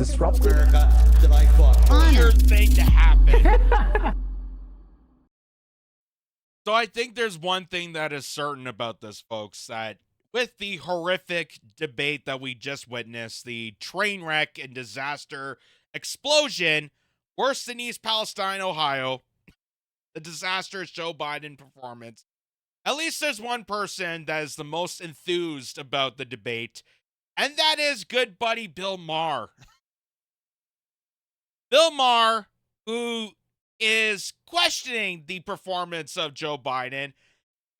disruptive. America that I fought for. Weird thing to happen. So I think there's one thing that is certain about this, folks, that with the horrific debate that we just witnessed, the train wreck and disaster explosion, worse than East Palestine, Ohio, the disastrous Joe Biden performance, at least there's one person that is the most enthused about the debate, and that is good buddy Bill Maher. Bill Maher, who is questioning the performance of Joe Biden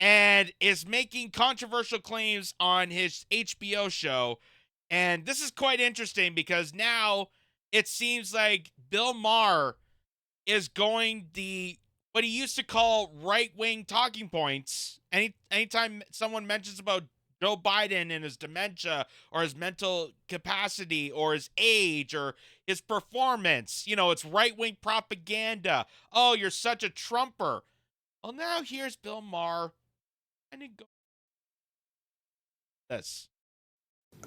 and is making controversial claims on his HBO show. And this is quite interesting because now it seems like Bill Maher is going what he used to call right-wing talking points. Anytime someone mentions about Joe Biden and his dementia or his mental capacity or his age or his performance, it's right-wing propaganda. Oh, you're such a Trumper. Well, now here's Bill Maher. And it goes this.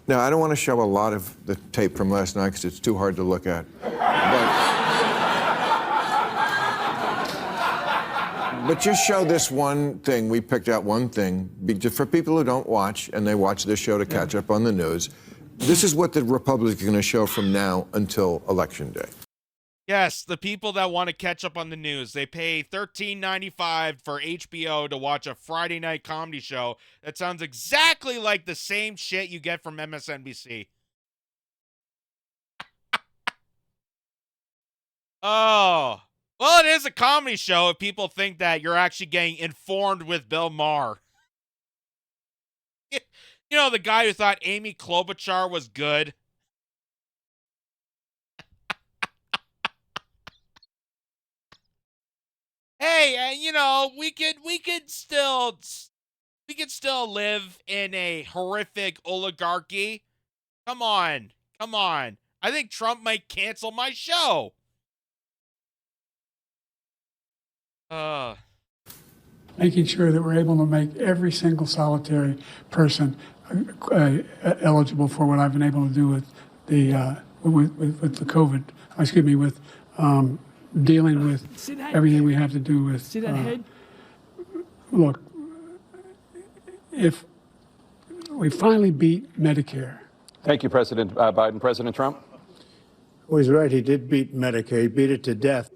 Now, I don't want to show a lot of the tape from last night because it's too hard to look at. But just show this one thing. We picked out one thing. Just for people who don't watch, and they watch this show to catch up on the news, this is what the Republicans are going to show from now until Election Day. Yes, the people that want to catch up on the news, they pay $13.95 for HBO to watch a Friday night comedy show that sounds exactly like the same shit you get from MSNBC. Oh, well, it is a comedy show if people think that you're actually getting informed with Bill Maher. The guy who thought Amy Klobuchar was good. Hey, we could still live in a horrific oligarchy. Come on. I think Trump might cancel my show. Making sure that we're able to make every single solitary person eligible for what I've been able to do with the with the COVID. With dealing with everything we have to do with. See that head? Look, if we finally beat Medicare. Thank you, President Biden. President Trump? Well, he's right. He did beat Medicare. He beat it to death.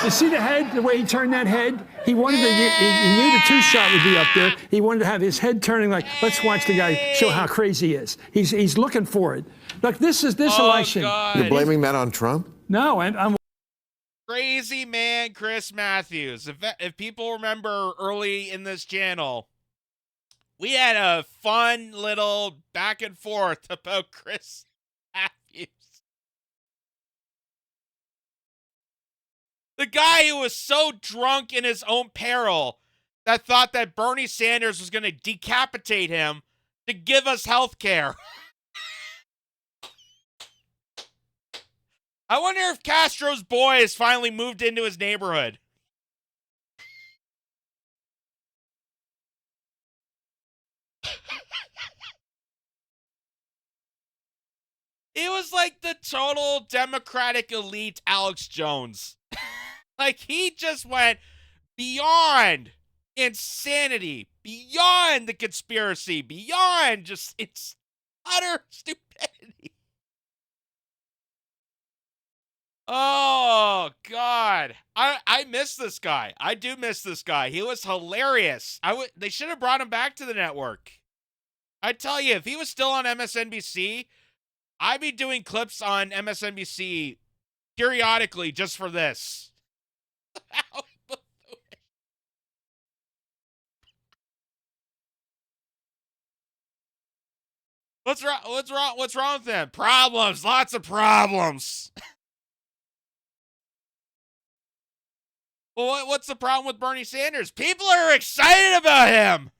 You see the head, the way he turned that head? He wanted to he knew the two-shot would be up there. He wanted to have his head turning like, let's watch the guy show how crazy he is. He's looking for it. Look, this election. God. You're blaming that on Trump? No, I'm Crazy man Chris Matthews. If people remember early in this channel, we had a fun little back and forth about Chris Matthews. The guy who was so drunk in his own peril that thought that Bernie Sanders was going to decapitate him to give us health care. I wonder if Castro's boys finally moved into his neighborhood. It was like the total Democratic elite Alex Jones. Like, he just went beyond insanity, beyond the conspiracy, beyond just it's utter stupidity. Oh, God. I miss this guy. I do miss this guy. He was hilarious. They should have brought him back to the network. I tell you, if he was still on MSNBC, I'd be doing clips on MSNBC periodically just for this. What's wrong with him? Problems. Lots of problems. Well, what's the problem with Bernie Sanders? People are excited about him.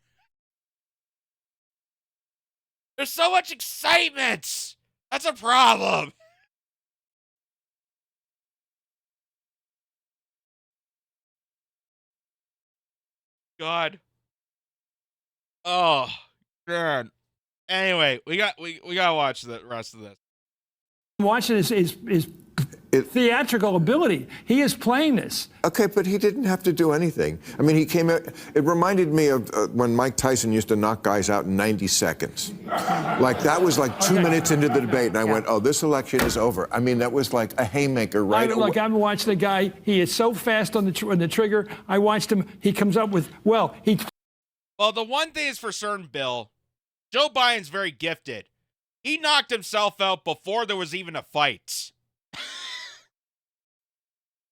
There's so much excitement. That's a problem. God. Oh, man. Anyway, we gotta watch the rest of this. Watching his theatrical ability. He is playing this. Okay, but he didn't have to do anything. I mean, he came out. It reminded me of when Mike Tyson used to knock guys out in 90 seconds. Like, that was like 2 minutes into the debate, and I went, oh, this election is over. I mean, that was like a haymaker right away. Look, I've watched the guy. He is so fast on the trigger. I watched him. He comes up with, well, the one thing is for certain, Bill, Joe Biden's very gifted. He knocked himself out before there was even a fight.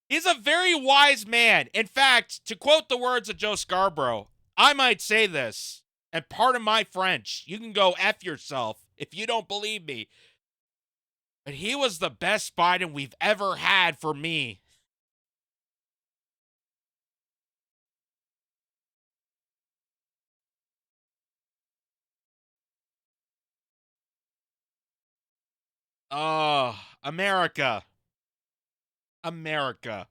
He's a very wise man. In fact, to quote the words of Joe Scarborough, I might say this, and pardon my French, you can go F yourself if you don't believe me, but he was the best Biden we've ever had for me. Oh, America. America.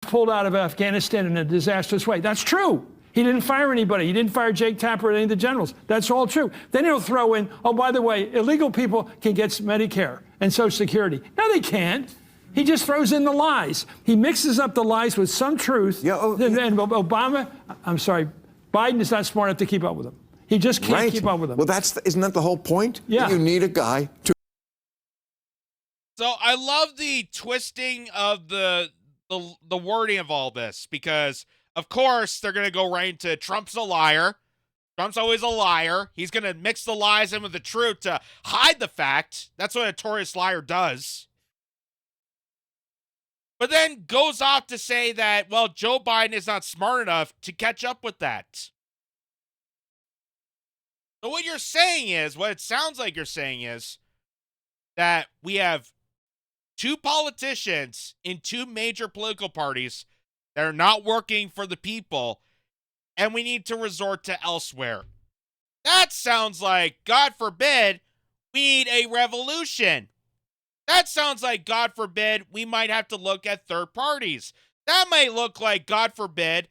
Pulled out of Afghanistan in a disastrous way. That's true. He didn't fire anybody. He didn't fire Jake Tapper or any of the generals. That's all true. Then he'll throw in, oh, by the way, illegal people can get Medicare and Social Security. No, they can't. He just throws in the lies. He mixes up the lies with some truth. Yeah, And Obama, I'm sorry, Biden is not smart enough to keep up with him. He just can't keep up with him. Well, isn't that the whole point? Yeah. You need a guy to. So I love the twisting of the wording of all this because, of course, they're going to go right into Trump's a liar. Trump's always a liar. He's going to mix the lies in with the truth to hide the fact. That's what a notorious liar does. But then goes off to say that, well, Joe Biden is not smart enough to catch up with that. So what you're saying is, what it sounds like you're saying is that we have two politicians in two major political parties that are not working for the people, and we need to resort to elsewhere. That sounds like, God forbid, we need a revolution. That sounds like, God forbid, we might have to look at third parties. That might look like, God forbid,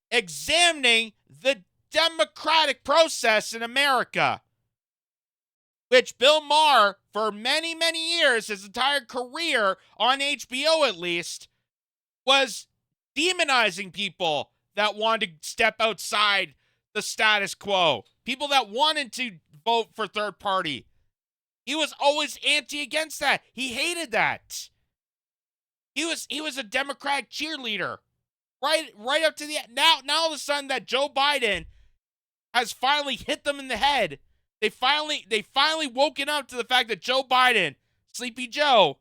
examining the democratic process in America, which Bill Maher, for many, many years, his entire career on HBO at least, was demonizing people that wanted to step outside the status quo, people that wanted to vote for third party. He was always against that. He hated that. He was a Democratic cheerleader right up to the end. Now all of a sudden that Joe Biden has finally hit them in the head. They finally woken up to the fact that Joe Biden, Sleepy Joe,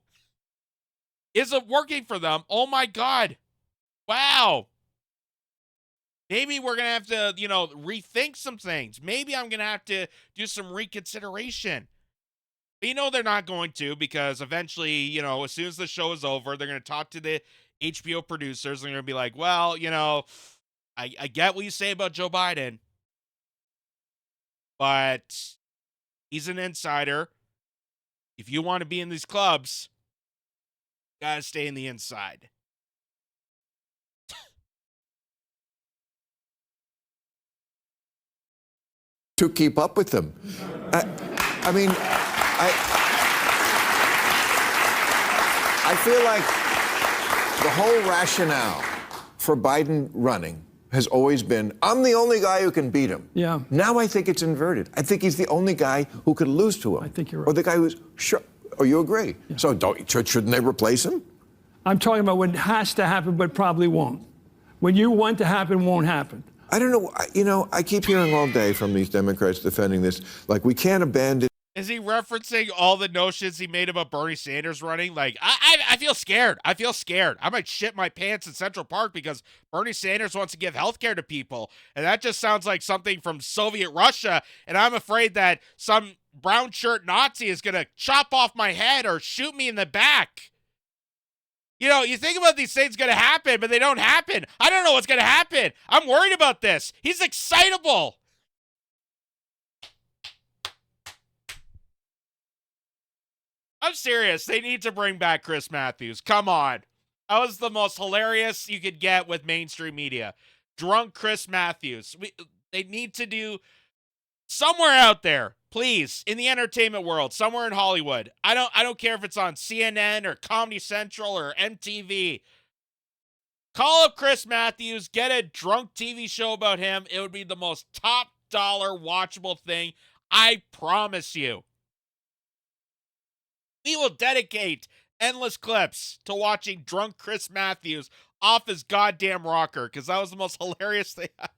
isn't working for them. Oh my God. Wow. Maybe we're going to have to, rethink some things. Maybe I'm going to have to do some reconsideration. But they're not going to, because eventually, as soon as the show is over, they're going to talk to the HBO producers. They're going to be like, well, I get what you say about Joe Biden, but he's an insider. If you want to be in these clubs, you got to stay in the inside. To keep up with them. I mean, I feel like the whole rationale for Biden running has always been, I'm the only guy who can beat him. Yeah. Now I think it's inverted. I think he's the only guy who could lose to him. I think you're right. Or the guy who's sure. Oh, you agree? Yeah. So shouldn't they replace him? I'm talking about what has to happen, but probably won't. When you want to happen, won't happen. I don't know. I keep hearing all day from these Democrats defending this, like, we can't abandon. Is he referencing all the notions he made about Bernie Sanders running? Like, I feel scared. I feel scared. I might shit my pants in Central Park because Bernie Sanders wants to give health care to people. And that just sounds like something from Soviet Russia. And I'm afraid that some brown shirt Nazi is going to chop off my head or shoot me in the back. You think about these things going to happen, but they don't happen. I don't know what's going to happen. I'm worried about this. He's excitable. I'm serious. They need to bring back Chris Matthews. Come on. That was the most hilarious you could get with mainstream media. Drunk Chris Matthews. They need to do somewhere out there. please, in the entertainment world, somewhere in Hollywood, I don't care if it's on CNN or Comedy Central or MTV. Call up Chris Matthews, get a drunk TV show about him. It would be the most top dollar watchable thing. I promise you. We will dedicate endless clips to watching drunk Chris Matthews off his goddamn rocker, because that was the most hilarious thing I've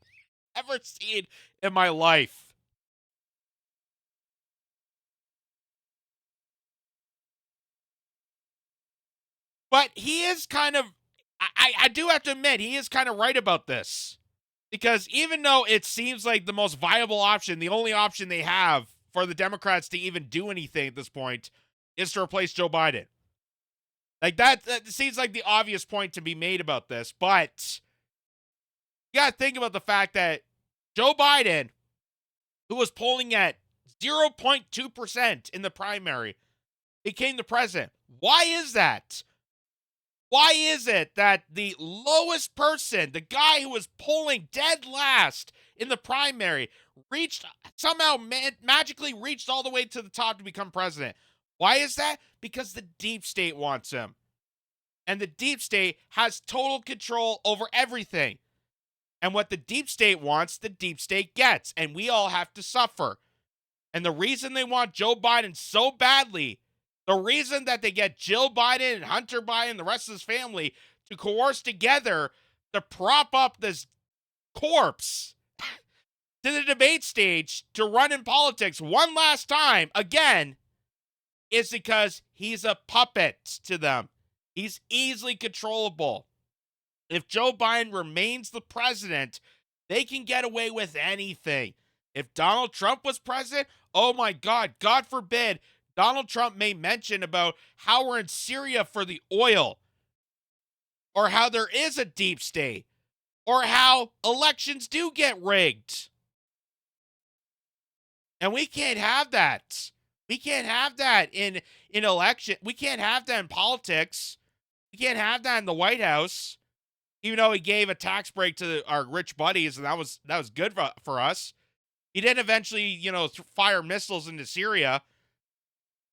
ever seen in my life. But he is kind of, I do have to admit, he is kind of right about this. Because even though it seems like the most viable option, the only option they have for the Democrats to even do anything at this point is to replace Joe Biden. Like that seems like the obvious point to be made about this. But you got to think about the fact that Joe Biden, who was polling at 0.2% in the primary, became the president. Why is that? Why is it that the lowest person, the guy who was polling dead last in the primary, somehow magically reached all the way to the top to become president? Why is that? Because the deep state wants him. And the deep state has total control over everything. And what the deep state wants, the deep state gets. And we all have to suffer. And the reason they want Joe Biden so badly, the reason that they get Jill Biden and Hunter Biden and the rest of his family to coerce together to prop up this corpse to the debate stage to run in politics one last time, again, is because he's a puppet to them. He's easily controllable. If Joe Biden remains the president, they can get away with anything. If Donald Trump was president, oh my God, God forbid, Donald Trump may mention about how we're in Syria for the oil, or how there is a deep state, or how elections do get rigged. And we can't have that. We can't have that in election. We can't have that in politics. We can't have that in the White House. Even though he gave a tax break to our rich buddies, and that was good for us. He did eventually, fire missiles into Syria.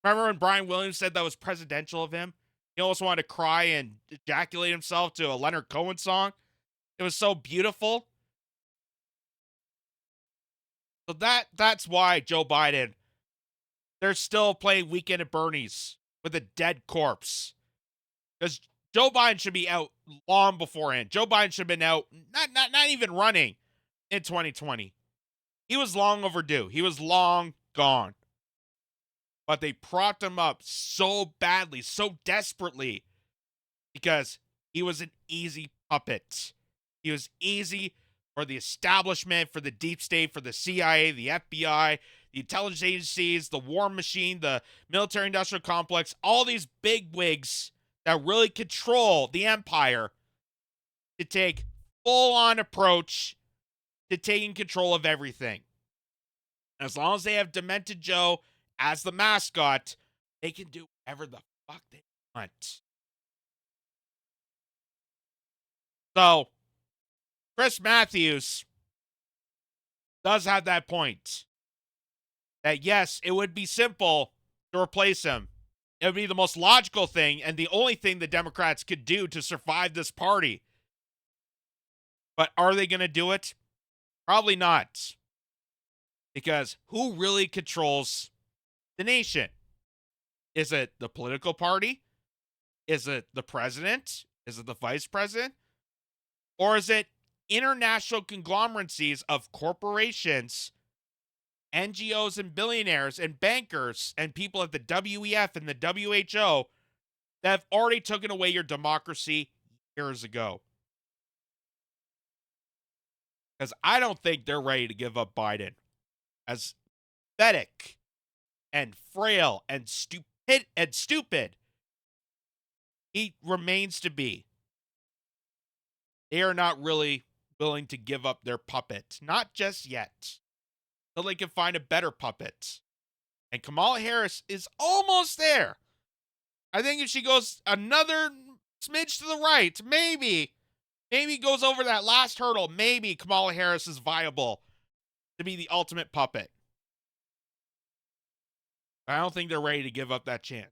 Remember when Brian Williams said that was presidential of him? He almost wanted to cry and ejaculate himself to a Leonard Cohen song. It was so beautiful. So that's why Joe Biden, they're still playing Weekend at Bernie's with a dead corpse. Because Joe Biden should be out long beforehand. Joe Biden should have been out, not even running in 2020. He was long overdue. He was long gone. But they propped him up so badly, so desperately, because he was an easy puppet. He was easy for the establishment, for the deep state, for the CIA, the FBI, the intelligence agencies, the war machine, the military-industrial complex, all these big wigs that really control the empire to take full-on approach to taking control of everything. As long as they have Demented Joe as the mascot, they can do whatever the fuck they want. So, Chris Matthews does have that point. That yes, it would be simple to replace him. It would be the most logical thing and the only thing the Democrats could do to survive this party. But are they going to do it? Probably not. Because who really controls the nation? Is it the political party? Is it the president? Is it the vice president? Or is it international conglomeracies of corporations, NGOs and billionaires and bankers and people at the WEF and the WHO that have already taken away your democracy years ago? Because I don't think they're ready to give up Biden. As pathetic and frail and stupid he remains to be, they are not really willing to give up their puppet. Not just yet. Until they can find a better puppet. And Kamala Harris is almost there. I think if she goes another smidge to the right, maybe goes over that last hurdle, maybe Kamala Harris is viable to be the ultimate puppet. I don't think they're ready to give up that chance.